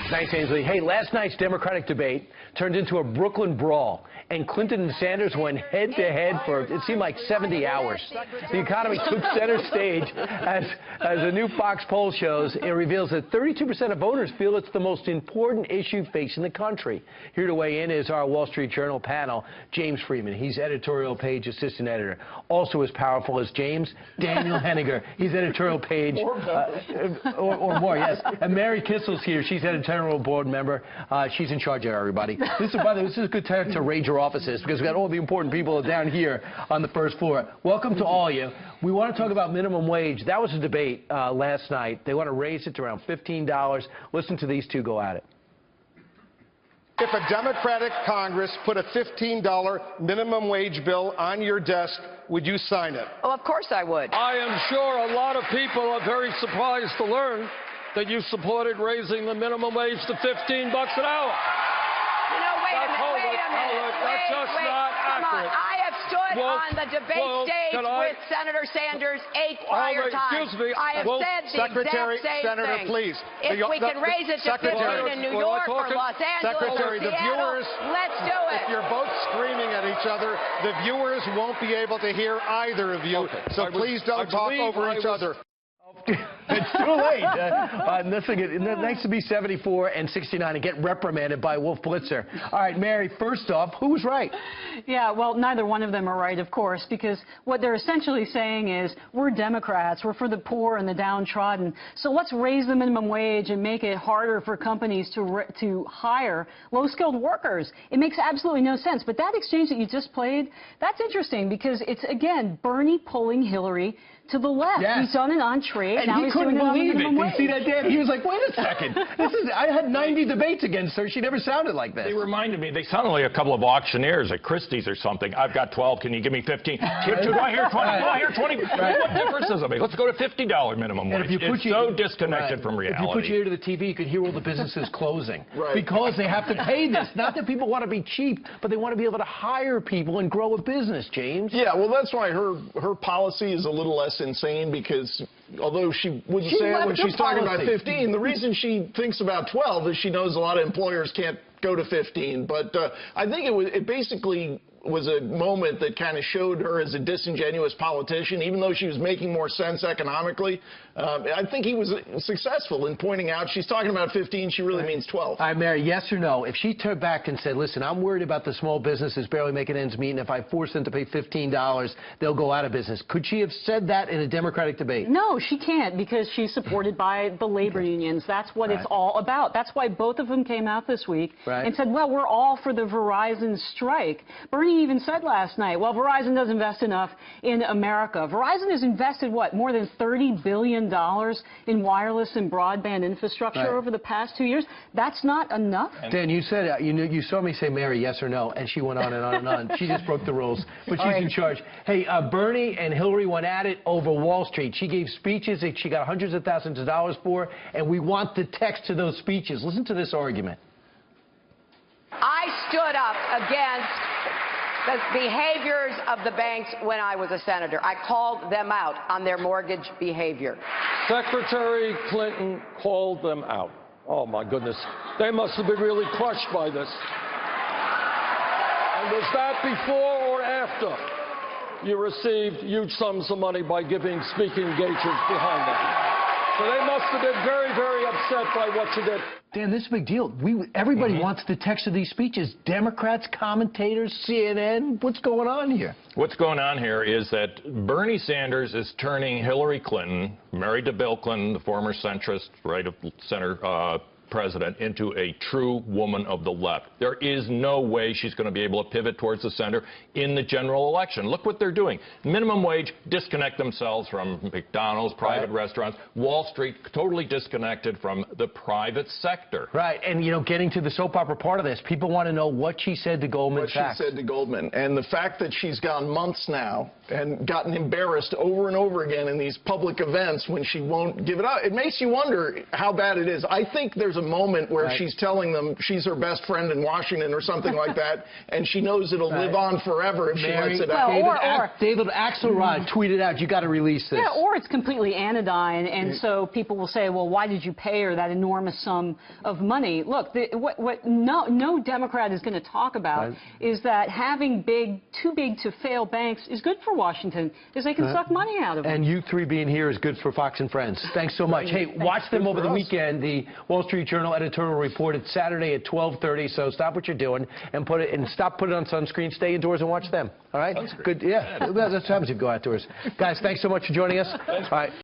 Thanks, Ainsley. Hey, last night's Democratic debate turned into a Brooklyn brawl, and Clinton and Sanders went head-to-head for, it seemed like 70 hours. The economy took center stage as a new Fox poll shows. It reveals that 32% of voters feel it's the most important issue facing the country. Here to weigh in is our Wall Street Journal panel, James Freeman. He's editorial page assistant editor. Also as powerful as James, Daniel Henniger. He's editorial page, or more, yes. And Mary Kissel's here. She's editorial board member. She's in charge of everybody. This is a good time to raid your offices because we've got all the important people down here on the first floor. Welcome to all of you. We want to talk about minimum wage. That was a debate last night. They want to raise it to around $15. Listen to these two go at it. If a Democratic Congress put a $15 minimum wage bill on your desk, would you sign it? Oh, of course I would. I am sure a lot of people are very surprised to learn that you supported raising the minimum wage to $15 an hour. You know, wait a minute. That's just not accurate. I have stood on the debate stage with Senator Sanders 8 prior times. Excuse me. I have said the Secretary, exact same Senator, thing. please. If we can raise it to 15 in New York or Los Angeles Secretary, or Seattle, let's do it. If you're both screaming at each other, the viewers won't be able to hear either of you. Okay. So please don't talk over each other. It's too late. Nice to be 74 and 69 and get reprimanded by Wolf Blitzer. All right, Mary, first off, who was right? Yeah, well, neither one of them are right, of course, because what they're essentially saying is we're Democrats, we're for the poor and the downtrodden, so let's raise the minimum wage and make it harder for companies to hire low-skilled workers. It makes absolutely no sense. But that exchange that you just played, that's interesting because it's, again, Bernie pulling Hillary to the left. Yes. He's done it on trade. And now he he's couldn't doing believe it. on Did you see that, Dan? He was like, wait a second. I had 90 debates against her. She never sounded like this. They reminded me, they sounded like a couple of auctioneers at Christie's or something. I've got 12. Can you give me 15? Do I hear 20? Do I hear 20? What difference does it make? Let's go to $50 minimum wage. It's so disconnected from reality. If you put your ear to the TV, you could hear all the businesses closing. Because they have to pay this. Not that people want to be cheap, but they want to be able to hire people and grow a business, James. Yeah, well, that's why her policy is a little less insane because although she wouldn't say it when she's talking about 15, the reason she thinks about 12 is she knows a lot of employers can't go to 15. But I think it basically was a moment that kind of showed her as a disingenuous politician, even though she was making more sense economically. I think he was successful in pointing out she's talking about 15, she really means 12. All right, Mary, yes or no? If she turned back and said, listen, I'm worried about the small businesses barely making ends meet, and if I force them to pay $15, they'll go out of business. Could she have said that in a Democratic debate? No, she can't because she's supported by the labor unions. That's what it's all about. That's why both of them came out this week and said, well, we're all for the Verizon strike. Bernie even said last night, well, Verizon doesn't invest enough in America. Verizon has invested, what, more than $30 billion in wireless and broadband infrastructure over the past 2 years. That's not enough. Dan, you said, you saw me say, Mary, yes or no, and she went on and on and on. She just broke the rules, but she's in charge. Hey, Bernie and Hillary went at it over Wall Street. She gave speeches that she got hundreds of thousands of dollars for, and we want the text to those speeches. Listen to this argument. I stood up against the behaviors of the banks when I was a senator. I called them out on their mortgage behavior. Secretary Clinton called them out. Oh, my goodness. They must have been really crushed by this. And was that before or after you received huge sums of money by giving speaking engagements behind them? So they must have been very, very upset by what you did. Dan, this is a big deal. Everybody wants the text of these speeches. Democrats, commentators, CNN. What's going on here? What's going on here is that Bernie Sanders is turning Hillary Clinton, married to Bill Clinton, the former centrist, right-of-center president, into a true woman of the left. There is no way she's going to be able to pivot towards the center in the general election. Look what they're doing. Minimum wage, disconnect themselves from McDonald's, private restaurants. Wall Street, totally disconnected from the private sector. Right, and, you know, getting to the soap opera part of this, people want to know what she said to Goldman Sachs. What she said to Goldman. And the fact that she's gone months now and gotten embarrassed over and over again in these public events when she won't give it up, it makes you wonder how bad it is. I think there's a a moment where she's telling them she's her best friend in Washington or something like that, and she knows it'll live on forever if she lets it out. David Axelrod tweeted out, you got to release this. Yeah, or it's completely anodyne, and so people will say, well, why did you pay her that enormous sum of money? Look, what no Democrat is going to talk about is that having too big to fail banks is good for Washington, because they can suck money out of them. And you three being here is good for Fox and Friends. Thanks so much. Hey, watch them over the weekend. The Wall Street Journal editorial report. It's Saturday at 12:30. So stop what you're doing and stop putting it on sunscreen. Stay indoors and watch them. All right. Good. Yeah. That's what happens if you go outdoors. Guys, thanks so much for joining us. All right.